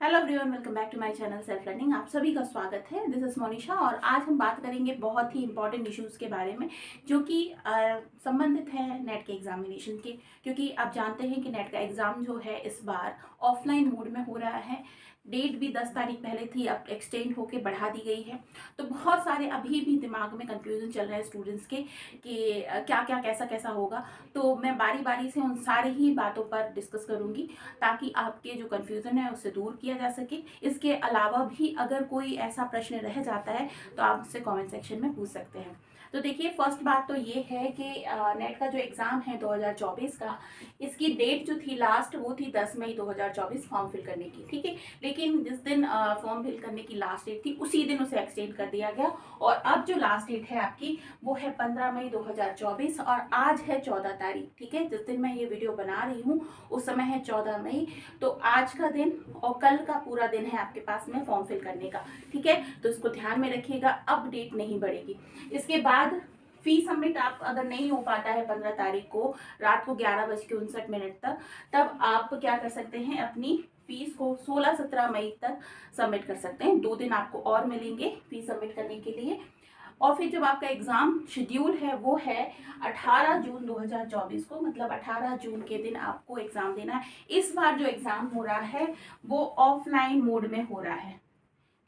Hello everyone, welcome back to my channel self learning. आप सभी का स्वागत है। दिस इज मोनिशा और आज हम बात करेंगे बहुत ही इंपॉर्टेंट इश्यूज़ के बारे में जो कि संबंधित है नेट के एग्जामिनेशन के। क्योंकि आप जानते हैं कि नेट का एग्ज़ाम जो है इस बार ऑफलाइन मोड में हो रहा है। डेट भी 10 तारीख पहले थी, अब एक्सटेंड होके बढ़ा दी गई है। तो बहुत सारे अभी भी दिमाग में कंफ्यूजन चल रहे हैं स्टूडेंट्स के कि क्या क्या कैसा कैसा होगा। तो मैं बारी बारी से उन सारी ही बातों पर डिस्कस करूँगी ताकि आपके जो कन्फ्यूज़न है उससे दूर किया जा सके। इसके अलावा भी अगर कोई ऐसा प्रश्न रह जाता है तो आप मुझसे कमेंट सेक्शन में पूछ सकते हैं। तो देखिए, फर्स्ट बात तो ये है कि नेट का जो एग्ज़ाम है 2024 का, इसकी डेट जो थी लास्ट वो थी 10 मई 2024 फॉर्म फिल करने की। ठीक है, लेकिन जिस दिन फॉर्म फिल करने की लास्ट डेट थी उसी दिन उसे एक्सटेंड कर दिया गया और अब जो लास्ट डेट है आपकी वो है 15 मई 2024 और आज है 14 तारीख। ठीक है, जिस दिन मैं ये वीडियो बना रही हूँ उस समय है 14 मई। तो आज का दिन और कल का पूरा दिन है आपके पास में फॉर्म फिल करने का। ठीक है, तो इसको ध्यान में रखिएगा, अब डेट नहीं बढ़ेगी। इसके बाद फी सबमिट आप अगर नहीं हो पाता है 15 तारीख को रात को 11:59 तक, तब आप क्या कर सकते हैं, अपनी फीस को 16-17 मई तक सबमिट कर सकते हैं। 2 दिन आपको और मिलेंगे फीस सबमिट करने के लिए। और फिर जब आपका एग्ज़ाम शेड्यूल है वो है 18 जून 2024 को, मतलब 18 जून के दिन आपको एग्ज़ाम देना है। इस बार जो एग्ज़ाम हो रहा है वो ऑफलाइन मोड में हो रहा है।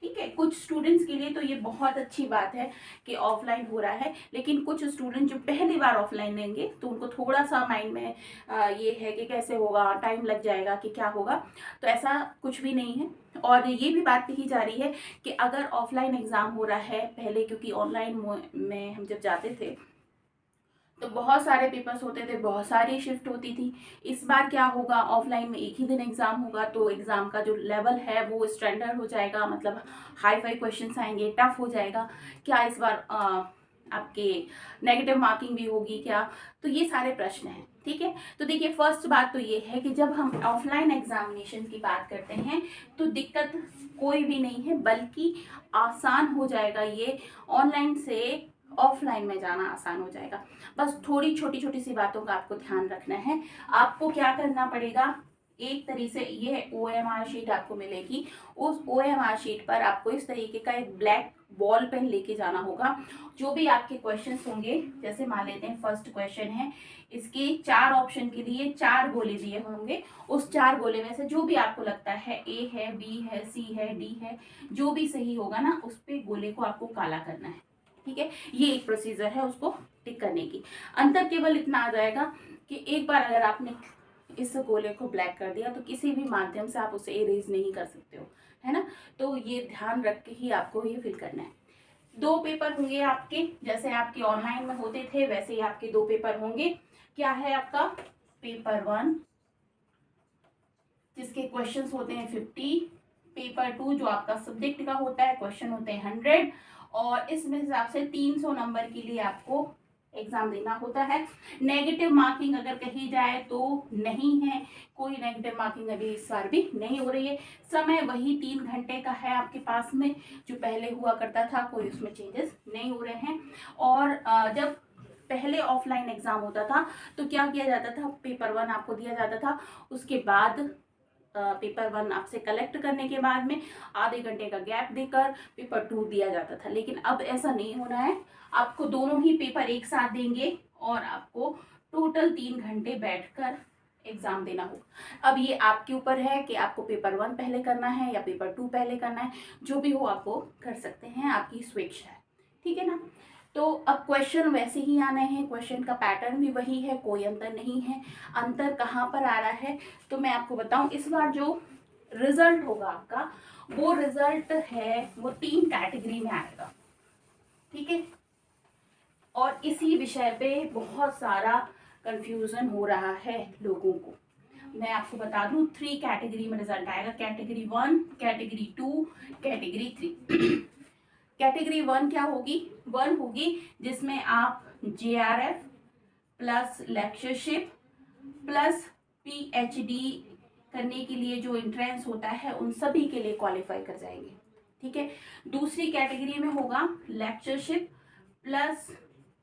ठीक है, कुछ स्टूडेंट्स के लिए तो ये बहुत अच्छी बात है कि ऑफलाइन हो रहा है, लेकिन कुछ स्टूडेंट जो पहली बार ऑफलाइन लेंगे तो उनको थोड़ा सा माइंड में ये है कि कैसे होगा, टाइम लग जाएगा कि क्या होगा। तो ऐसा कुछ भी नहीं है। और ये भी बात कही जा रही है कि अगर ऑफलाइन एग्ज़ाम हो रहा है पहले, क्योंकि ऑनलाइन में हम जब जाते थे तो बहुत सारे पेपर्स होते थे, बहुत सारी शिफ्ट होती थी। इस बार क्या होगा, ऑफलाइन में एक ही दिन एग्ज़ाम होगा तो एग्ज़ाम का जो लेवल है वो स्टैंडर्ड हो जाएगा, मतलब हाई फाई क्वेश्चंस आएंगे, टफ हो जाएगा। क्या इस बार आपके नेगेटिव मार्किंग भी होगी क्या? तो ये सारे प्रश्न हैं। ठीक है, तो देखिए, फर्स्ट बात तो ये है कि जब हम ऑफलाइन एग्जामिनेशन की बात करते हैं तो दिक्कत कोई भी नहीं है, बल्कि आसान हो जाएगा। ये ऑनलाइन से ऑफलाइन में जाना आसान हो जाएगा। बस थोड़ी छोटी छोटी सी बातों का आपको ध्यान रखना है। आपको क्या करना पड़ेगा, एक तरीके से ये OMR शीट आपको मिलेगी। उस OMR शीट पर आपको इस तरीके का एक ब्लैक बॉल पेन लेके जाना होगा। जो भी आपके क्वेश्चंस होंगे, जैसे मान लेते हैं फर्स्ट क्वेश्चन है, इसके 4 ऑप्शन के लिए 4 गोले दिए होंगे। उस 4 गोले में से जो भी आपको लगता है, A है, B है, C है, D है, जो भी सही होगा ना उस पे गोले को आपको काला करना है। ठीक है, ये एक प्रोसीजर है उसको टिक करने की। अंतर केवल इतना आ जाएगा कि एक बार अगर आपने इस गोले को ब्लैक कर दिया तो किसी भी माध्यम से आप उसे इरेज नहीं कर सकते हो, है ना। तो ये ध्यान रख के ही आपको ये फिल करना है। 2 पेपर होंगे आपके, जैसे आपके ऑनलाइन में होते थे वैसे ही आपके 2 पेपर होंगे। क्या है आपका पेपर 1, जिसके क्वेश्चंस होते हैं 50। पेपर 2 जो आपका सब्जेक्ट का होता है, क्वेश्चन होते हैं 100 और इसमें हिसाब से 300 नंबर के लिए आपको एग्जाम देना होता है। नेगेटिव मार्किंग अगर कही जाए तो नहीं है, कोई नेगेटिव मार्किंग अभी इस बार भी नहीं हो रही है। समय वही 3 घंटे का है आपके पास में, जो पहले हुआ करता था, कोई उसमें चेंजेस नहीं हो रहे हैं। और जब पहले ऑफलाइन एग्जाम होता था तो क्या किया जाता था, पेपर 1 आपको दिया जाता था, उसके बाद पेपर 1 आपसे कलेक्ट करने के बाद में आधे घंटे का गैप देकर पेपर 2 दिया जाता था। लेकिन अब ऐसा नहीं होना है, आपको दोनों ही पेपर एक साथ देंगे और आपको टोटल 3 घंटे बैठकर एग्जाम देना होगा। अब ये आपके ऊपर है कि आपको पेपर 1 पहले करना है या पेपर 2 पहले करना है। जो भी हो आपको कर सकते हैं, आपकी स्वेच्छा है। ठीक है ना। तो अब क्वेश्चन वैसे ही आने हैं, क्वेश्चन का पैटर्न भी वही है, कोई अंतर नहीं है। अंतर कहाँ पर आ रहा है तो मैं आपको बताऊं, इस बार जो रिजल्ट होगा आपका, वो रिजल्ट है वो 3 कैटेगरी में आएगा। ठीक है, और इसी विषय पे बहुत सारा कंफ्यूजन हो रहा है लोगों को। मैं आपको बता दूं, 3 कैटेगरी में रिजल्ट आएगा, कैटेगरी 1, कैटेगरी 2, कैटेगरी 3। कैटेगरी 1 क्या होगी, 1 होगी जिसमें आप JRF plus lectureship plus PhD करने के लिए जो एंट्रेंस होता है उन सभी के लिए क्वालिफाई कर जाएंगे। ठीक है, दूसरी कैटेगरी में होगा लेक्चरशिप प्लस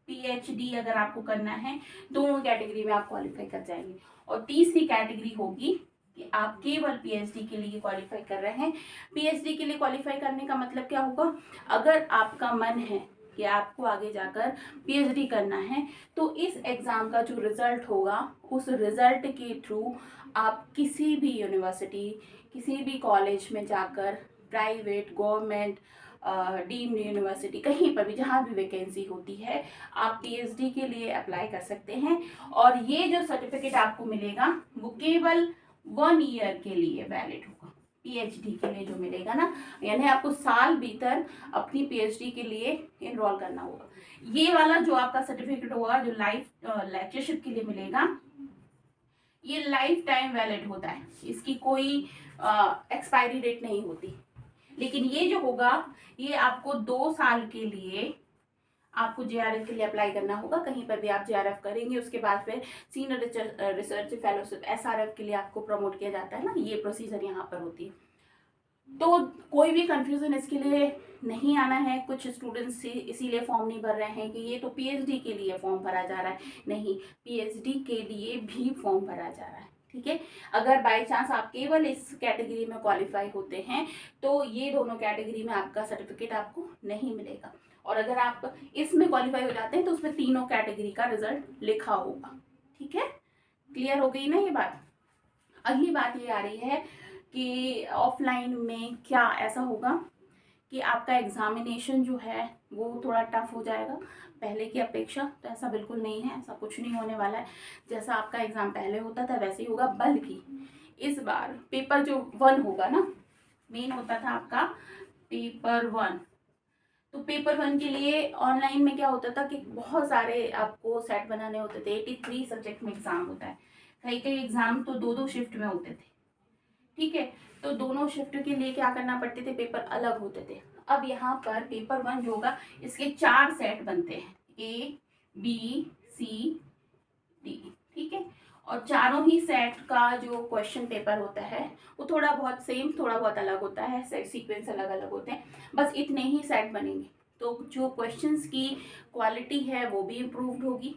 PhD, अगर आपको करना है दोनों कैटेगरी में आप क्वालिफाई कर जाएंगे। और तीसरी कैटेगरी होगी कि आप केवल पीएचडी के लिए क्वालिफाई कर रहे हैं। पीएचडी के लिए क्वालिफाई करने का मतलब क्या होगा, अगर आपका मन है कि आपको आगे जाकर पीएचडी करना है तो इस एग्ज़ाम का जो रिज़ल्ट होगा उस रिज़ल्ट के थ्रू आप किसी भी यूनिवर्सिटी, किसी भी कॉलेज में जाकर, प्राइवेट, गवर्नमेंट, डीम्ड यूनिवर्सिटी, कहीं पर भी जहाँ भी वैकेंसी होती है आप पीएचडी के लिए अप्लाई कर सकते हैं। और ये जो सर्टिफिकेट आपको मिलेगा वो केवल 1 ईयर के लिए वैलिड होगा। पीएचडी के लिए जो मिलेगा ना, यानी आपको साल भीतर अपनी पीएचडी के लिए इनरोल करना होगा। ये वाला जो आपका सर्टिफिकेट होगा जो लाइफ लेक्चरशिप के लिए मिलेगा, ये लाइफ टाइम वैलिड होता है, इसकी कोई एक्सपायरी डेट नहीं होती। लेकिन ये जो होगा ये आपको 2 साल के लिए आपको जेआरएफ के लिए अप्लाई करना होगा। कहीं पर भी आप जेआरएफ करेंगे उसके बाद फिर सीनियर रिसर्च फेलोशिप एसआरएफ के लिए आपको प्रमोट किया जाता है ना, ये प्रोसीजर यहाँ पर होती है। तो कोई भी कंफ्यूजन इसके लिए नहीं आना है। कुछ स्टूडेंट्स इसीलिए फॉर्म नहीं भर रहे हैं कि ये तो पीएचडी के लिए फॉर्म भरा जा रहा है, नहीं, पीएचडी के लिए भी फॉर्म भरा जा रहा है। ठीक है, अगर बाय चांस आप केवल इस कैटेगरी में क्वालिफाई होते हैं तो ये दोनों कैटेगरी में आपका सर्टिफिकेट आपको नहीं मिलेगा। और अगर आप इसमें क्वालिफाई हो जाते हैं तो उसमें तीनों कैटेगरी का रिजल्ट लिखा होगा। ठीक है, क्लियर हो गई ना ये बात। अगली बात ये आ रही है कि ऑफलाइन में क्या ऐसा होगा कि आपका एग्जामिनेशन जो है वो थोड़ा टफ हो जाएगा पहले की अपेक्षा। तो ऐसा बिल्कुल नहीं है, ऐसा कुछ नहीं होने वाला है। जैसा आपका एग्ज़ाम पहले होता था वैसे ही होगा, बल्कि इस बार पेपर जो 1 होगा ना, मेन होता था आपका पेपर 1। तो पेपर 1 के लिए ऑनलाइन में क्या होता था कि बहुत सारे आपको सेट बनाने होते थे। 83 सब्जेक्ट में एग्ज़ाम होता है, कई कई एग्ज़ाम तो 2-2 शिफ्ट में होते थे। ठीक है, तो दोनों शिफ्ट के लिए क्या करना पड़ते थे, पेपर अलग होते थे। अब यहाँ पर पेपर 1 जो होगा इसके 4 सेट बनते हैं, A, B, C, D। ठीक है, और चारों ही सेट का जो क्वेश्चन पेपर होता है वो थोड़ा बहुत सेम, थोड़ा बहुत अलग होता है, सीक्वेंस अलग अलग होते हैं, बस इतने ही सेट बनेंगे। तो जो क्वेश्चंस की क्वालिटी है वो भी इम्प्रूव्ड होगी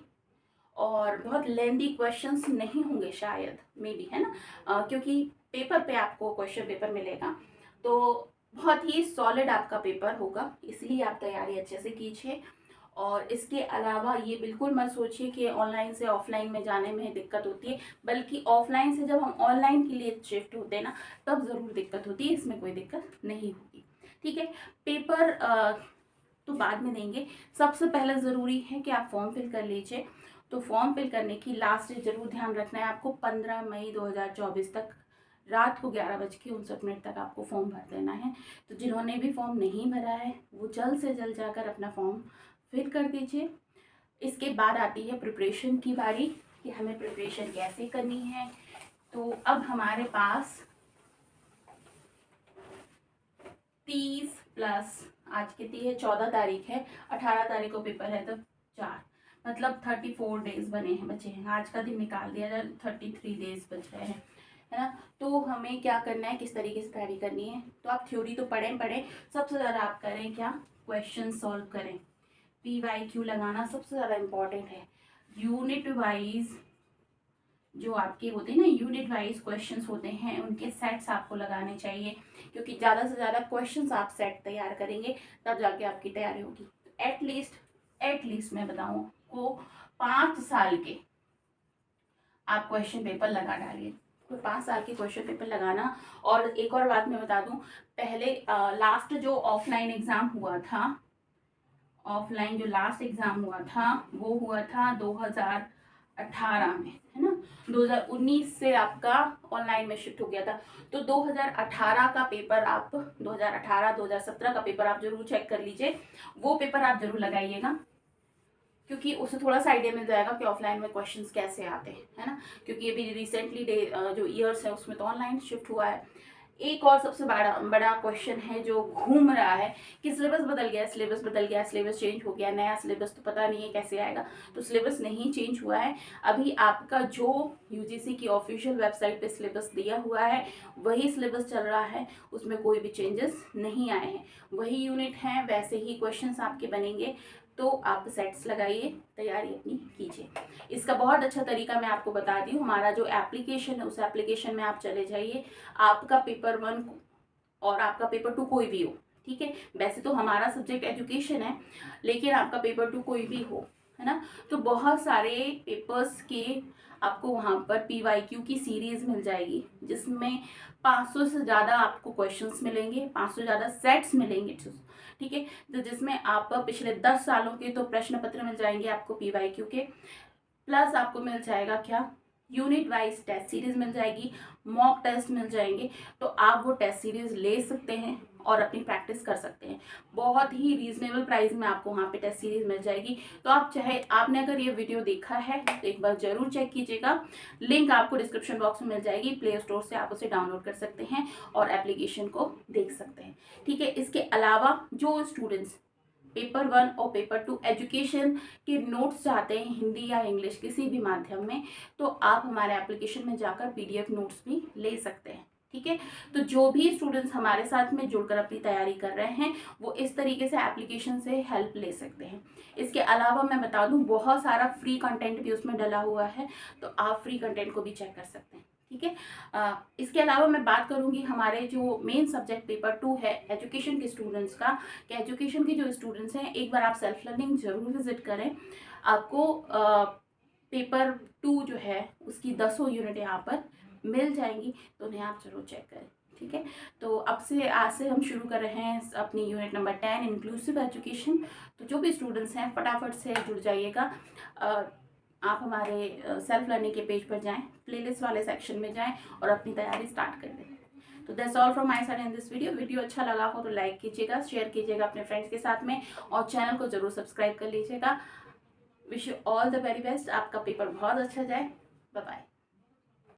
और बहुत लेंदी क्वेश्चंस नहीं होंगे शायद, मे बी, है ना, क्योंकि पेपर पे आपको क्वेश्चन पेपर मिलेगा तो बहुत ही सॉलिड आपका पेपर होगा, इसलिए आप तैयारी अच्छे से कीजिए। और इसके अलावा ये बिल्कुल मत सोचिए कि ऑनलाइन से ऑफलाइन में जाने में दिक्कत होती है, बल्कि ऑफलाइन से जब हम ऑनलाइन के लिए शिफ्ट होते हैं ना तब ज़रूर दिक्कत होती है, इसमें कोई दिक्कत नहीं होगी। ठीक है, पेपर तो बाद में देंगे, सबसे पहले ज़रूरी है कि आप फॉर्म फिल कर लीजिए। तो फॉर्म फिल करने की लास्ट डेट जरूर ध्यान रखना है आपको, 15 मई 2024 तक रात को 11:59 तक आपको फॉर्म भर देना है। तो जिन्होंने भी फॉर्म नहीं भरा है वो जल्द से जल्द जाकर अपना फॉर्म फिल कर दीजिए। इसके बाद आती है प्रिपरेशन की बारी कि हमें प्रिपरेशन कैसे करनी है। तो अब हमारे पास 30 प्लस आज कितनी है, 14 तारीख है, 18 तारीख को पेपर है, तो 4 मतलब 34 डेज बचे हैं। आज का दिन निकाल दिया जाए 33 डेज बच रहे हैं, है ना। तो हमें क्या करना है, किस तरीके से तैयारी करनी है। तो आप थ्योरी तो पढ़ें, सबसे ज़्यादा आप करें क्या, क्वेश्चन सॉल्व करें। PYQ लगाना सबसे ज़्यादा इम्पॉर्टेंट है। यूनिट वाइज जो आपके होते हैं ना, यूनिट वाइज क्वेश्चंस होते हैं, उनके सेट्स आपको लगाने चाहिए, क्योंकि ज़्यादा से ज़्यादा क्वेश्चंस आप सेट तैयार करेंगे तब जाके आपकी तैयारी होगी। एटलीस्ट मैं बताऊँ को 5 साल के आप क्वेश्चन पेपर लगा डालिए। तो 5 साल के क्वेश्चन पेपर लगाना। और एक और बात मैं बता दूं, पहले लास्ट जो ऑफलाइन एग्ज़ाम हुआ था, ऑफलाइन जो लास्ट एग्ज़ाम हुआ था वो हुआ था 2018 में, है ना। 2019 से आपका ऑनलाइन में शिफ्ट हो गया था। तो 2018 का पेपर आप 2017 का पेपर आप जरूर चेक कर लीजिए, वो पेपर आप जरूर लगाइएगा, क्योंकि उससे थोड़ा सा आइडिया मिल जाएगा कि ऑफलाइन में क्वेश्चंस कैसे आते हैं, है ना। क्योंकि अभी रिसेंटली जो ईयर्स है उसमें तो ऑनलाइन शिफ्ट हुआ है। एक और सबसे बड़ा क्वेश्चन है जो घूम रहा है कि सिलेबस बदल गया, सिलेबस चेंज हो गया, नया सिलेबस तो पता नहीं है कैसे आएगा। तो सिलेबस नहीं चेंज हुआ है, अभी आपका जो UGC की ऑफिशियल वेबसाइट पे सिलेबस दिया हुआ है वही सिलेबस चल रहा है, उसमें कोई भी चेंजेस नहीं आए हैं, वही यूनिट हैं, वैसे ही क्वेश्चंस आपके बनेंगे। तो आप सेट्स लगाइए, तैयारी अपनी कीजिए। इसका बहुत अच्छा तरीका मैं आपको बता दी हूँ। हमारा जो एप्लीकेशन है उस एप्लीकेशन में आप चले जाइए। आपका पेपर 1 और आपका पेपर 2 कोई भी हो, ठीक है, वैसे तो हमारा सब्जेक्ट एजुकेशन है, लेकिन आपका पेपर 2 कोई भी हो, है ना, तो बहुत सारे पेपर्स के आपको वहाँ पर PYQ की सीरीज मिल जाएगी, जिसमें 500 से ज़्यादा आपको क्वेश्चंस मिलेंगे, 500 से ज़्यादा सेट्स मिलेंगे, ठीक है। तो जिसमें आप पिछले 10 सालों के तो प्रश्न पत्र मिल जाएंगे आपको PYQ के, प्लस आपको मिल जाएगा क्या, यूनिट वाइज टेस्ट सीरीज मिल जाएगी, मॉक टेस्ट मिल जाएंगे। तो आप वो टेस्ट सीरीज ले सकते हैं और अपनी प्रैक्टिस कर सकते हैं। बहुत ही रीजनेबल प्राइस में आपको वहाँ पे टेस्ट सीरीज मिल जाएगी। तो आप चाहे, आपने अगर ये वीडियो देखा है तो एक बार जरूर चेक कीजिएगा। लिंक आपको डिस्क्रिप्शन बॉक्स में मिल जाएगी, प्ले स्टोर से आप उसे डाउनलोड कर सकते हैं और एप्लीकेशन को देख सकते हैं, ठीक है। इसके अलावा जो स्टूडेंट्स पेपर 1 और पेपर 2 एजुकेशन के नोट्स चाहते हैं हिंदी या इंग्लिश किसी भी माध्यम में, तो आप हमारे एप्लीकेशन में जाकर PDF नोट्स भी ले सकते हैं, ठीक है। तो जो भी स्टूडेंट्स हमारे साथ में जुड़कर अपनी तैयारी कर रहे हैं वो इस तरीके से एप्लीकेशन से हेल्प ले सकते हैं। इसके अलावा मैं बता दूं, बहुत सारा फ्री कंटेंट भी उसमें डला हुआ है, तो आप फ्री कंटेंट को भी चेक कर सकते हैं, ठीक है। इसके अलावा मैं बात करूंगी हमारे जो मेन सब्जेक्ट पेपर 2 है एजुकेशन के स्टूडेंट्स का, कि एजुकेशन के जो स्टूडेंट्स हैं एक बार आप सेल्फ लर्निंग जरूर विजिट करें। आपको पेपर 2 जो है उसकी 10 यूनिट यहाँ पर मिल जाएंगी, तो उन्हें आप जरूर चेक करें, ठीक है। तो आज से हम शुरू कर रहे हैं अपनी यूनिट नंबर 10 इंक्लूसिव एजुकेशन। तो जो भी स्टूडेंट्स हैं फटाफट से जुड़ जाइएगा। आप हमारे सेल्फ लर्निंग के पेज पर जाएं, प्लेलिस्ट वाले सेक्शन में जाएं और अपनी तैयारी स्टार्ट कर दें। तो that's all from my side in this video अच्छा लगा हो तो लाइक कीजिएगा, शेयर कीजिएगा अपने फ्रेंड्स के साथ में और चैनल को जरूर सब्सक्राइब कर लीजिएगा। Wish you all the very best. आपका पेपर बहुत अच्छा जाए। Bye bye.